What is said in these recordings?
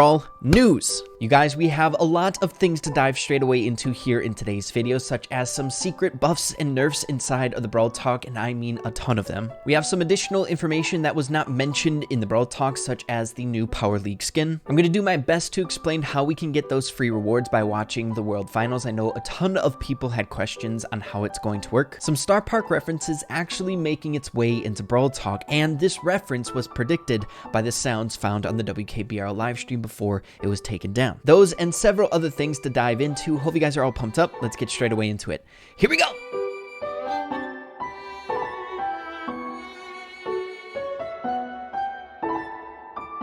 Brawl news. You guys, we have a lot of things to dive straight away into here in today's video, such as some secret buffs and nerfs inside of the Brawl Talk, and I mean a ton of them. We have some additional information that was not mentioned in the Brawl Talk, such as the new Power League skin. I'm going to do my best to explain how we can get those free rewards by watching the World Finals. I know a ton of people had questions on how it's going to work. Some Starr Park references actually making its way into Brawl Talk, and this reference was predicted by the sounds found on the WKBR livestream before it was taken down. Those and several other things to dive into. Hope you guys are all pumped up. Let's get straight away into it. Here we go.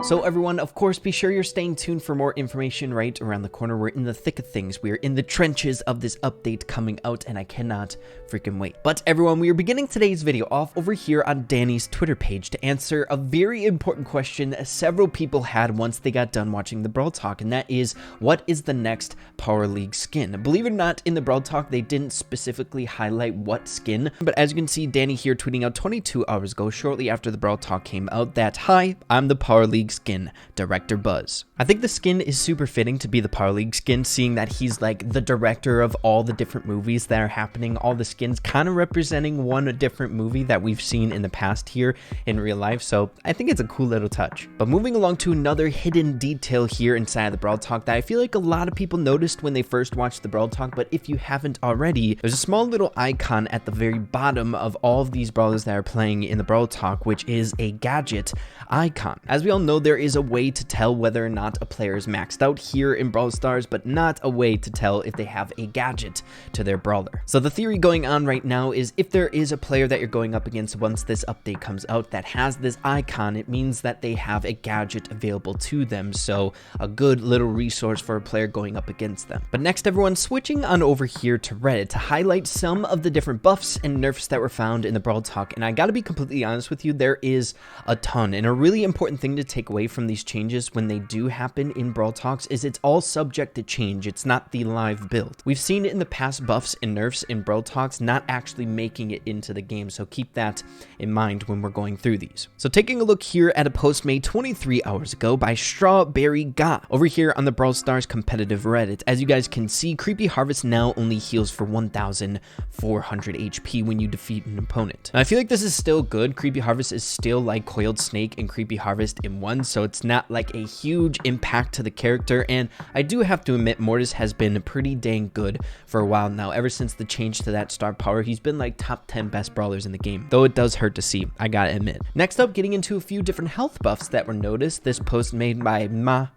So everyone, of course, be sure you're staying tuned for more information right around the corner. We're in the thick of things. We're in the trenches of this update coming out, and I cannot freaking wait. But everyone, we are beginning today's video off over here on Danny's Twitter page to answer a very important question several people had once they got done watching the Brawl Talk, and that is, what is the next Power League skin? Believe it or not, in the Brawl Talk, they didn't specifically highlight what skin, but as you can see, Danny here tweeting out 22 hours ago, shortly after the Brawl Talk came out, that, "Hi, I'm the Power League skin, Director Buzz." I think the skin is super fitting to be the Power League skin, seeing that he's like the director of all the different movies that are happening, all the skins kind of representing one different movie that we've seen in the past here in real life, so I think it's a cool little touch. But moving along to another hidden detail here inside of the Brawl Talk that I feel like a lot of people noticed when they first watched the Brawl Talk, but if you haven't already, there's a small little icon at the very bottom of all of these brawlers that are playing in the Brawl Talk, which is a Gadget Icon. As we all know, there is a way to tell whether or not a player is maxed out here in Brawl Stars, but not a way to tell if they have a gadget to their brawler. So the theory going on right now is if there is a player that you're going up against once this update comes out that has this icon, it means that they have a gadget available to them, so a good little resource for a player going up against them. But next, everyone, switching on over here to Reddit to highlight some of the different buffs and nerfs that were found in the Brawl Talk, and I gotta be completely honest with you, there is a ton, and a really important thing to take away from these changes when they do happen in Brawl Talks is it's all subject to change. It's not the live build. We've seen in the past buffs and nerfs in Brawl Talks not actually making it into the game, so keep that in mind when we're going through these. So taking a look here at a post made 23 hours ago by Strawberry Ga over here on the Brawl Stars competitive Reddit. As you guys can see, Creepy Harvest now only heals for 1,400 HP when you defeat an opponent. Now, I feel like this is still good. Creepy Harvest is still like Coiled Snake and Creepy Harvest in one, so it's not like a huge impact to the character, and I do have to admit Mortis has been pretty dang good for a while now. Ever since the change to that star power, he's been like top 10 best brawlers in the game, though it does hurt to see, I gotta admit. Next up, getting into a few different health buffs that were noticed. This post made by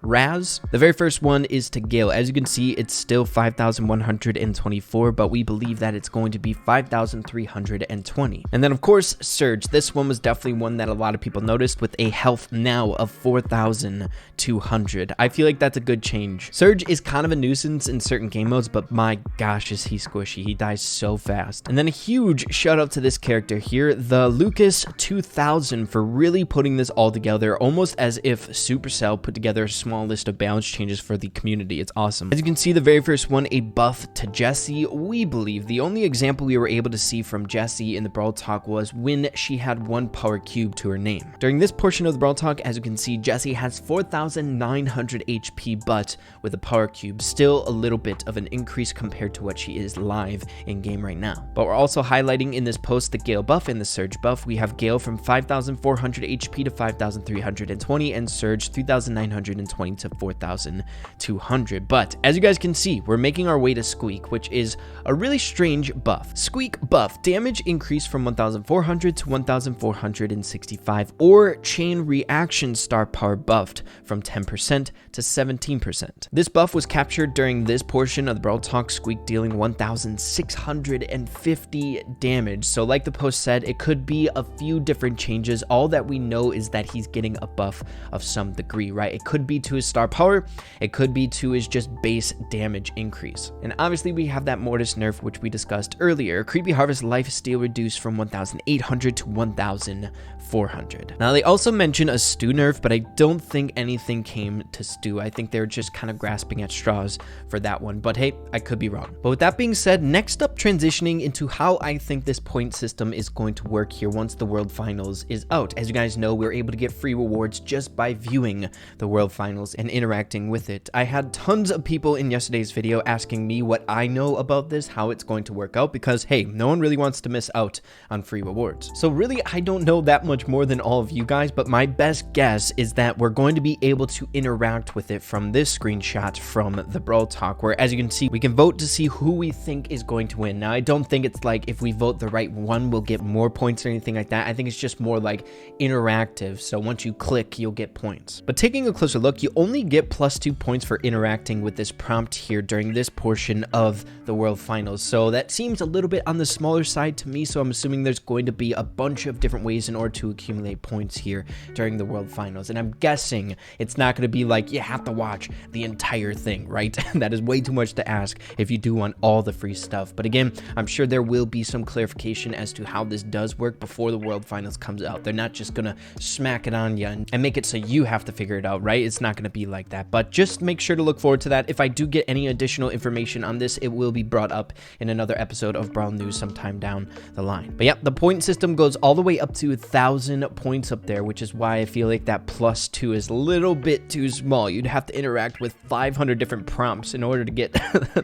Raz. The very first one is to Gale. As you can see, it's still 5,124, but we believe that it's going to be 5,320. And then of course, Surge. This one was definitely one that a lot of people noticed, with a health now of 4,200. I feel like that's a good change. Surge is kind of a nuisance in certain game modes, but my gosh, is he squishy. He dies so fast. And then a huge shout out to this character here, the Lucas 2000, for really putting this all together, almost as if Supercell put together a small list of balance changes for the community. It's awesome. As you can see, the very first one, a buff to Jessie. We believe the only example we were able to see from Jessie in the Brawl Talk was when she had one power cube to her name. During this portion of the Brawl Talk, as you can see, Jessie has 4,900 HP, but with a power cube, still a little bit of an increase compared to what she is live in game right now. But we're also highlighting in this post the Gale buff and the Surge buff. We have Gale from 5,400 HP to 5,320, and Surge 3,920 to 4,200. But as you guys can see, we're making our way to Squeak, which is a really strange buff. Squeak buff, damage increase from 1,400 to 1,465, or chain reaction star power buffed from 10% to 17%. This buff was captured during this portion of the Brawl Talk, Squeak dealing 1,650 damage. So like the post said, it could be a few different changes. All that we know is that he's getting a buff of some degree, right? It could be to his star power, it could be to his just base damage increase. And obviously we have that Mortis nerf, which we discussed earlier. Creepy Harvest life steal reduced from 1,800 to 1,400. Now they also mention a Stu nerf, nerf, but I don't think anything came to stew. I think they're just kind of grasping at straws for that one, but hey, I could be wrong. But with that being said, next up, transitioning into how I think this point system is going to work here once the World Finals is out. As you guys know, we're able to get free rewards just by viewing the World Finals and interacting with it. I had tons of people in yesterday's video asking me what I know about this, how it's going to work out, because hey, no one really wants to miss out on free rewards. So really, I don't know that much more than all of you guys, but my best guess is that we're going to be able to interact with it from this screenshot from the Brawl Talk, where as you can see, we can vote to see who we think is going to win. Now, I don't think it's like if we vote the right one, we'll get more points or anything like that. I think it's just more like interactive. So once you click, you'll get points. But taking a closer look, you only get +2 points for interacting with this prompt here during this portion of the World Finals. So that seems a little bit on the smaller side to me. So I'm assuming there's going to be a bunch of different ways in order to accumulate points here during the World Finals. And I'm guessing it's not going to be like you have to watch the entire thing, right? That is way too much to ask if you do want all the free stuff. But again, I'm sure there will be some clarification as to how this does work before the World Finals comes out. They're not just gonna smack it on you and make it so you have to figure it out, right? It's not gonna be like that, but just make sure to look forward to that. If I do get any additional information on this, it will be brought up in another episode of Brawl News sometime down the line. But yeah, the point system goes all the way up to 1,000 points up there, which is why I feel like that +2 is a little bit too small. You'd have to interact with 500 different prompts in order to get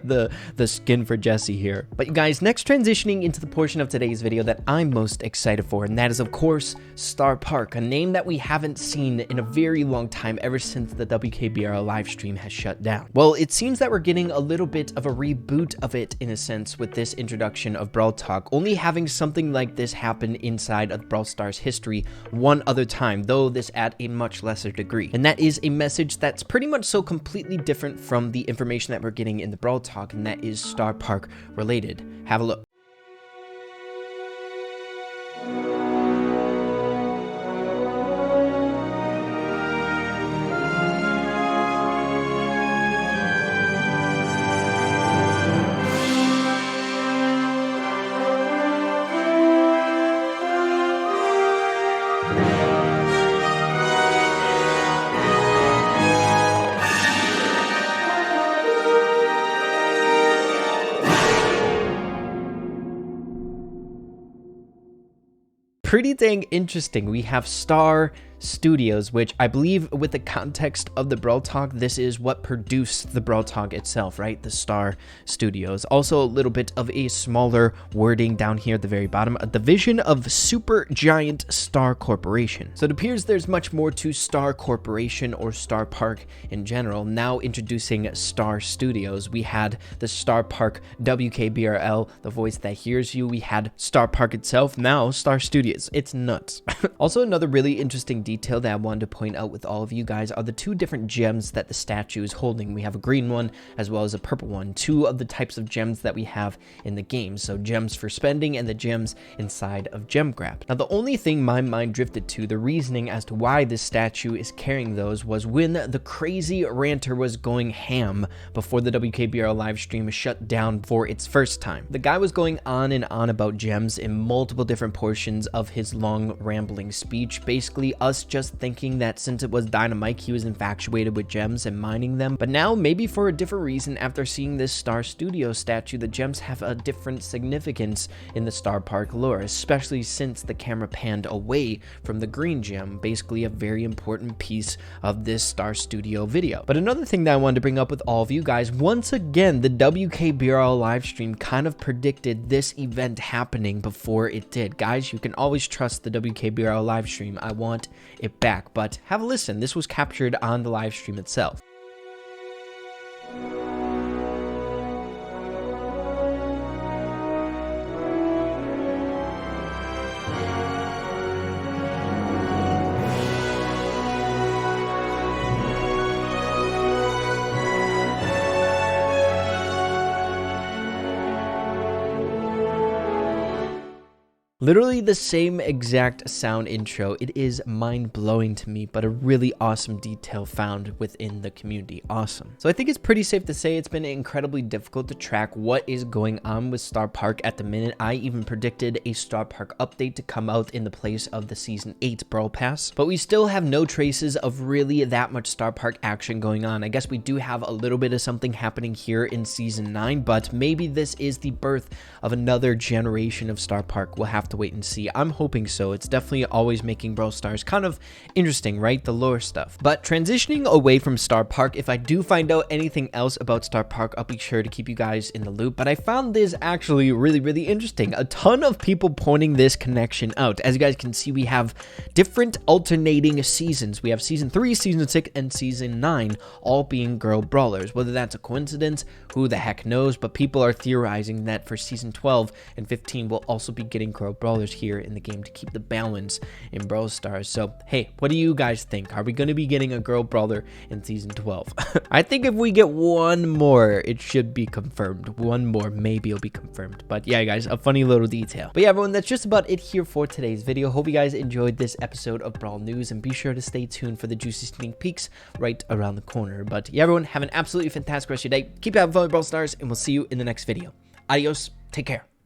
the skin for Jesse here. But you guys, next transitioning into the portion of today's video that I'm most excited for, and that is of course Starr Park, a name that we haven't seen in a very long time, ever since the WKBRL live stream has shut down. Well, it seems that we're getting a little bit of a reboot of it in a sense with this introduction of Brawl Talk, only having something like this happen inside of Brawl Stars history one other time, though this at a much lesser degree. And that is a message that's pretty much so completely different from the information that we're getting in the Brawl Talk, and that is Starr Park related. Have a look. Pretty dang interesting. We have Starr Studios, which I believe with the context of the Brawl Talk, this is what produced the Brawl Talk itself, right? The Starr Studios. Also a little bit of a smaller wording down here at the very bottom, a division of Super Giant Starr Corporation. So it appears there's much more to Starr Corporation or Starr Park in general. Now introducing Starr Studios, we had the Starr Park WKBRL, the voice that hears you. We had Starr Park itself, now Starr Studios. It's nuts. Also, another really interesting detail that I wanted to point out with all of you guys are the two different gems that the statue is holding. We have a green one as well as a purple one, two of the types of gems that we have in the game. So gems for spending and the gems inside of Gem Grab. Now, the only thing my mind drifted to, the reasoning as to why this statue is carrying those, was when the crazy ranter was going ham before the WKBRL live stream shut down for its first time. The guy was going on and on about gems in multiple different portions of his long rambling speech, basically us just thinking that since it was Dynamite, he was infatuated with gems and mining them. But now, maybe for a different reason, after seeing this Starr Studio statue, the gems have a different significance in the Starr Park lore, especially since the camera panned away from the green gem, basically a very important piece of this Starr Studio video. But another thing that I wanted to bring up with all of you guys, once again, the WKBRL live stream kind of predicted this event happening before it did. Guys, you can always trust the WKBRL live stream. I want it back, but have a listen. This was captured on the live stream itself. Literally the same exact sound intro. It is mind-blowing to me, but a really awesome detail found within the community. Awesome. So I think it's pretty safe to say it's been incredibly difficult to track what is going on with Starr Park at the minute. I even predicted a Starr Park update to come out in the place of the Season 8 Brawl Pass, but we still have no traces of really that much Starr Park action going on. I guess we do have a little bit of something happening here in Season 9, but maybe this is the birth of another generation of Starr Park. We'll have to wait and see. I'm hoping so. It's definitely always making Brawl Stars kind of interesting, right? The lore stuff. But transitioning away from Starr Park, if I do find out anything else about Starr Park, I'll be sure to keep you guys in the loop. But I found this actually really interesting. A ton of people pointing this connection out. As you guys can see, we have different alternating seasons. We have Season 3, Season 6, and Season 9 all being girl brawlers. Whether that's a coincidence, who the heck knows, but people are theorizing that for Season 12 and 15 we'll also be getting girl brawlers here in the game to keep the balance in Brawl Stars. So hey, what do you guys think? Are we going to be getting a girl brawler in Season 12? I think if we get one more, it should be confirmed. One more, maybe it'll be confirmed. But yeah, guys, a funny little detail. But yeah, everyone, that's just about it here for today's video. Hope you guys enjoyed this episode of Brawl News, and be sure to stay tuned for the juicy sneak peeks right around the corner. But yeah, everyone, have an absolutely fantastic rest of your day. Keep having fun with Brawl Stars, and we'll see you in the next video. Adios. Take care.